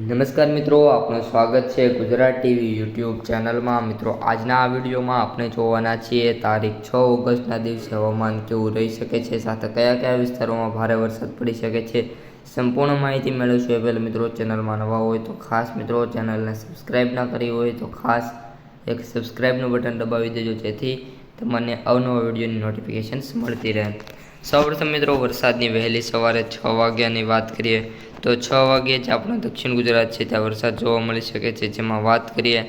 નમસ્કાર મિત્રો, આપનું સ્વાગત છે ગુજરાત ટીવી યુટ્યુબ ચેનલમાં। મિત્રો, આજના આ વિડીયોમાં આપણે જોવાના છીએ તારીખ 6 ઓગસ્ટના દિવસે હવામાન કેવું રહી શકે છે, સાથે કયા કયા વિસ્તારોમાં ભારે વરસાદ પડી શકે છે, સંપૂર્ણ માહિતી મેળવશું। એ પહેલાં મિત્રો, ચેનલમાં નવા હોય તો ખાસ મિત્રો ચેનલને સબસ્ક્રાઈબ ના કરી હોય તો ખાસ એક સબસ્ક્રાઈબનું બટન દબાવી દેજો, જેથી તમને અવનવા વિડીયોની નોટિફિકેશન્સ મળતી રહે। સૌપ્રથમ મિત્રો, વરસાદની વહેલી સવારે 6 વાગ્યાની વાત કરીએ તો 6 વાગ્યે જ આપણા દક્ષિણ ગુજરાત છે ત્યાં વરસાદ જોવા મળી શકે છે। જેમાં વાત કરીએ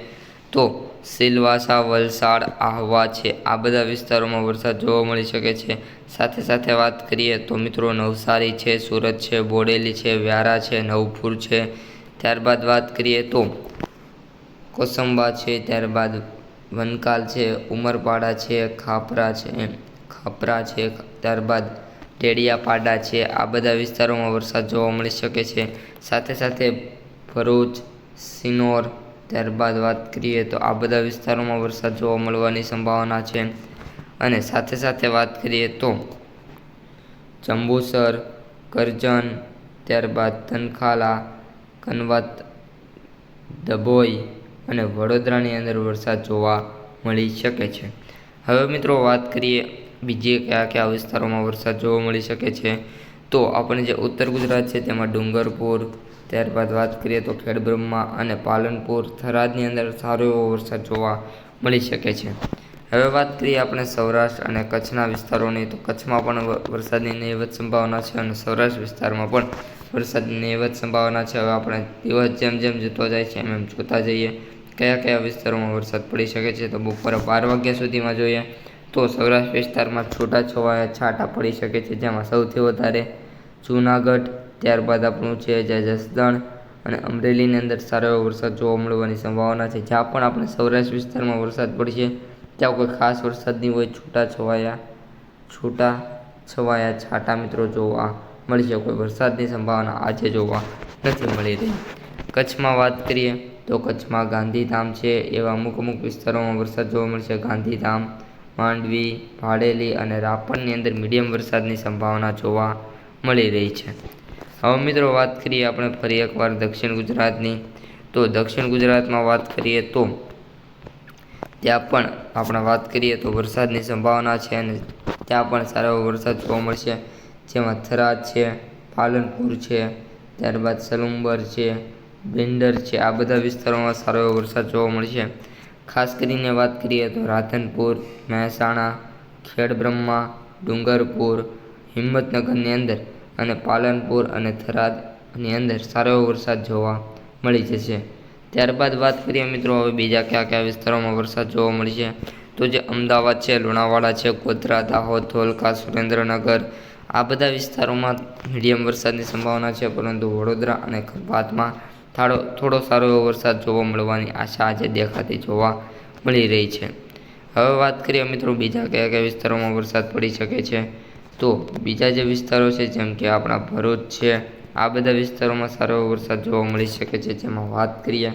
તો સિલવાસા, વલસાડ, આહવા છે, આ બધા વિસ્તારોમાં વરસાદ જોવા મળી શકે છે। સાથે સાથે વાત કરીએ તો મિત્રો નવસારી છે, સુરત છે, બોડેલી છે, વ્યારા છે, નવપુર છે, ત્યારબાદ વાત કરીએ તો કોસંબા છે, ત્યારબાદ વનકાલ છે, ઉમરપાડા છે, ખાપરા છે, ત્યારબાદ ટેડિયાપાડા છે, આ બધા વિસ્તારોમાં વરસાદ જોવા મળી શકે છે। સાથે સાથે ભરૂચ, સિનોર, ત્યારબાદ વાત કરીએ તો આ બધા વિસ્તારોમાં વરસાદ જોવા મળવાની સંભાવના છે। અને સાથે સાથે વાત કરીએ તો જંબુસર, કરજણ, ત્યારબાદ તનખાલા, કનવત, ડભોઈ અને વડોદરાની અંદર વરસાદ જોવા મળી શકે છે। હવે મિત્રો વાત કરીએ બીજે કયા કયા વિસ્તારોમાં વરસાદ જોવા મળી શકે છે, તો આપણે જે ઉત્તર ગુજરાત છે તેમાં ડુંગરપુર, ત્યારબાદ વાત કરીએ તો ખેડબ્રહ્મા અને પાલનપુર, થરાદની અંદર સારો એવો વરસાદ જોવા મળી શકે છે। હવે વાત કરીએ આપણે સૌરાષ્ટ્ર અને કચ્છના વિસ્તારોની, તો કચ્છમાં પણ વરસાદની નહીવત સંભાવના છે અને સૌરાષ્ટ્ર વિસ્તારમાં પણ વરસાદની નહીવત સંભાવના છે। હવે આપણે દિવસ જેમ જેમ જતો જાય છે એમ જોતા જઈએ કયા કયા વિસ્તારોમાં વરસાદ પડી શકે છે। તો બપોરે 12 વાગ્યા સુધીમાં જોઈએ તો સૌરાષ્ટ્ર વિસ્તારમાં છૂટાછવાયા છાંટા પડી શકે છે, જેમાં સૌથી વધારે જૂનાગઢ, ત્યારબાદ આપણું છે જે જસદણ અને અમરેલીની અંદર સારો એવો વરસાદ જોવા મળવાની સંભાવના છે। જ્યાં પણ આપણે સૌરાષ્ટ્ર વિસ્તારમાં વરસાદ પડશે ત્યાં કોઈ ખાસ વરસાદ નહીં હોય, છૂટાછવાયા છાંટા મિત્રો જોવા મળશે, કોઈ વરસાદની સંભાવના આજે જોવા નથી મળી રહી। કચ્છમાં વાત કરીએ તો કચ્છમાં ગાંધીધામ છે એવા અમુક વિસ્તારોમાં વરસાદ જોવા મળશે। ગાંધીધામ, માંડવી, ભાડેલી અને રાપરની અંદર મીડિયમ વરસાદની સંભાવના જોવા મળી રહી છે। હવે મિત્રો વાત કરીએ આપણે ફરી એકવાર દક્ષિણ ગુજરાતની, તો દક્ષિણ ગુજરાતમાં વાત કરીએ તો ત્યાં પણ આપણે વાત કરીએ તો વરસાદની સંભાવના છે અને ત્યાં પણ સારો એવો વરસાદ જોવા મળશે। જેમાં થરાદ છે, પાલનપુર છે, ત્યારબાદ સલુંબર છે, ભીંડર છે, આ બધા વિસ્તારોમાં સારો એવો વરસાદ જોવા મળશે। ખાસ કરીને વાત કરીએ તો રાધનપુર, મહેસાણા, ખેડબ્રહ્મા, ડુંગરપુર, હિંમતનગરની અંદર અને પાલનપુર અને થરાદની અંદર સારો એવો વરસાદ જોવા મળી જશે। ત્યારબાદ વાત કરીએ મિત્રો હવે બીજા કયા કયા વિસ્તારોમાં વરસાદ જોવા મળશે, તો જે અમદાવાદ છે, લુણાવાડા છે, ગોધરા, દાહોદ, ધોળકા, સુરેન્દ્રનગર, આ બધા વિસ્તારોમાં મીડિયમ વરસાદની સંભાવના છે, પરંતુ વડોદરા અને ખંભાતમાં થોડો સારો એવો વરસાદ જોવા મળવાની આશા આજે દેખાતી જોવા મળી રહી છે। હવે વાત કરીએ મિત્રો બીજા કયા કયા વિસ્તારોમાં વરસાદ પડી શકે છે, તો બીજા જે વિસ્તારો છે જેમ કે આપણા ભરૂચ છે, આ બધા વિસ્તારોમાં સારો એવો વરસાદ જોવા મળી શકે છે। જેમાં વાત કરીએ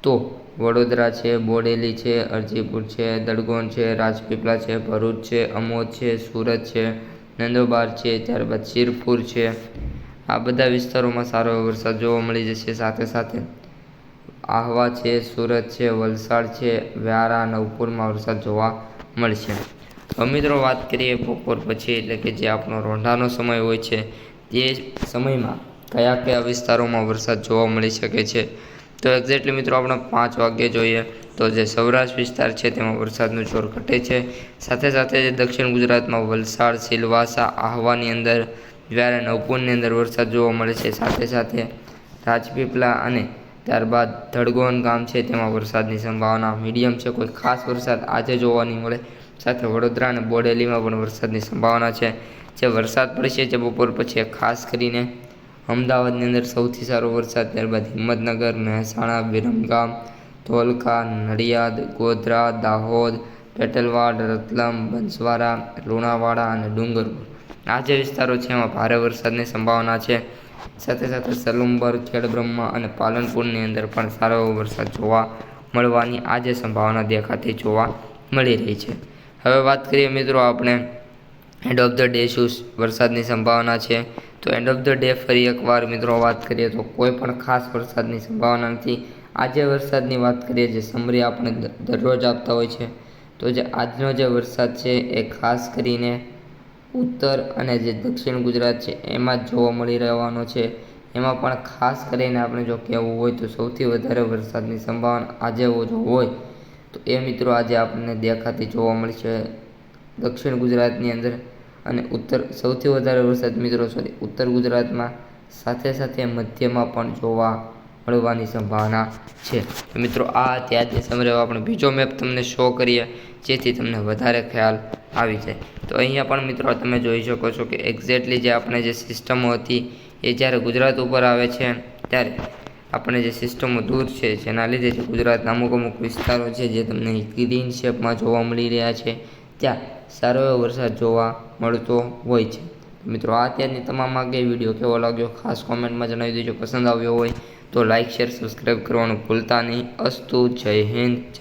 તો વડોદરા છે, બોડેલી છે, અરજીપુર છે, દડગોન છે, રાજપીપળા છે, ભરૂચ છે, અમોદ છે, સુરત છે, નંદોબાર છે, ત્યારબાદ શિરપુર છે, આ બધા વિસ્તારોમાં સારો એવો વરસાદ જોવા મળી જશે। સાથે સાથે આહવા છે, સુરત છે, વલસાડ છે, વ્યારા, નવપુરમાં વરસાદ જોવા મળશે। હવે મિત્રો વાત કરીએ બપોર પછી, એટલે કે જે આપણો રોંઢાનો સમય હોય છે, તે સમયમાં કયા કયા વિસ્તારોમાં વરસાદ જોવા મળી શકે છે, તો એક્ઝેક્ટલી મિત્રો આપણે 5 વાગ્યે જોઈએ તો જે સૌરાષ્ટ્ર વિસ્તાર છે તેમાં વરસાદનું જોર ઘટે છે। સાથે સાથે જે દક્ષિણ ગુજરાતમાં વલસાડ, સિલવાસા, આહવાની અંદર, વ્યારા, નવપુરની અંદર વરસાદ જોવા મળે છે। સાથે સાથે રાજપીપળા અને ત્યારબાદ ધડગોન ગામ છે તેમાં વરસાદની સંભાવના મીડિયમ છે, કોઈ ખાસ વરસાદ આજે જોવા નહીં મળે। સાથે વડોદરા અને બોડેલીમાં પણ વરસાદની સંભાવના છે। જે વરસાદ પડશે જે બપોર પછી ખાસ કરીને અમદાવાદની અંદર સૌથી સારો વરસાદ, ત્યારબાદ હિંમતનગર, મહેસાણા, વિરમગામ, ધોળકા, નડિયાદ, ગોધરા, દાહોદ, પેટલવાડ, રતલમ, બનસવાડા, લુણાવાડા અને ડુંગરપુર, આ જે વિસ્તારો છે એમાં ભારે વરસાદની સંભાવના છે। સાથે સાથે સલુંબર, ખેડબ્રહ્મા અને પાલનપુરની અંદર પણ સારો એવો વરસાદ જોવા મળવાની આજે સંભાવના દેખાતી જોવા મળી રહી છે। હવે વાત કરીએ મિત્રો આપણે હેડ ઓફ ધ ડે શું વરસાદની સંભાવના છે, તો એન્ડ ઓફ ધ ડે ફરી એકવાર મિત્રો વાત કરીએ તો કોઈ પણ ખાસ વરસાદની સંભાવના નથી. આજે વરસાદની વાત કરીએ જે સમરી આપણે દરરોજ આપતા હોય છે, તો જે આજનો જે વરસાદ છે એ ખાસ કરીને ઉત્તર અને જે દક્ષિણ ગુજરાત છે એમાં જ જોવા મળી રહેવાનો છે. એમાં પણ ખાસ કરીને આપણે જો કહેવું હોય તો સૌથી વધારે વરસાદની સંભાવના આજે જો હોય તો એ મિત્રો આજે આપણને દેખાતી જોવા મળશે દક્ષિણ ગુજરાતની અંદર અને સૌથી વધારે વરસાદ મિત્રો ઉત્તર ગુજરાતમાં સાથે સાથે મધ્યમાં પણ જોવા મળવાની સંભાવના છે. તો મિત્રો આ ત્યાંની સમરે આપણે બીજો મેપ તમને શો કરીએ જેથી તમને વધારે ખ્યાલ આવી જાય. તો અહીંયા પણ મિત્રો તમે જોઈ શકો છો કે એક્ઝેક્ટલી જે આપણે જે સિસ્ટમો હતી એ જ્યારે ગુજરાત ઉપર આવે છે ત્યારે આપણે જે સિસ્ટમો દૂર છે જેના લીધે જે ગુજરાતના અમુક વિસ્તારો છે જે તમને ગ્રીન શેપમાં જોવા મળી રહ્યા છે ત્યાં સારો એવો વરસાદ જોવા મળતો હોય છે. મિત્રો આ ત્યાંની તમામ આગે વિડીયો કેવો લાગ્યો ખાસ કોમેન્ટમાં જણાવી દેજો. પસંદ આવ્યો હોય તો લાઇક શેર સબસ્ક્રાઈબ કરવાનું ભૂલતા નહીં. અસ્તુ જય હિન્દ.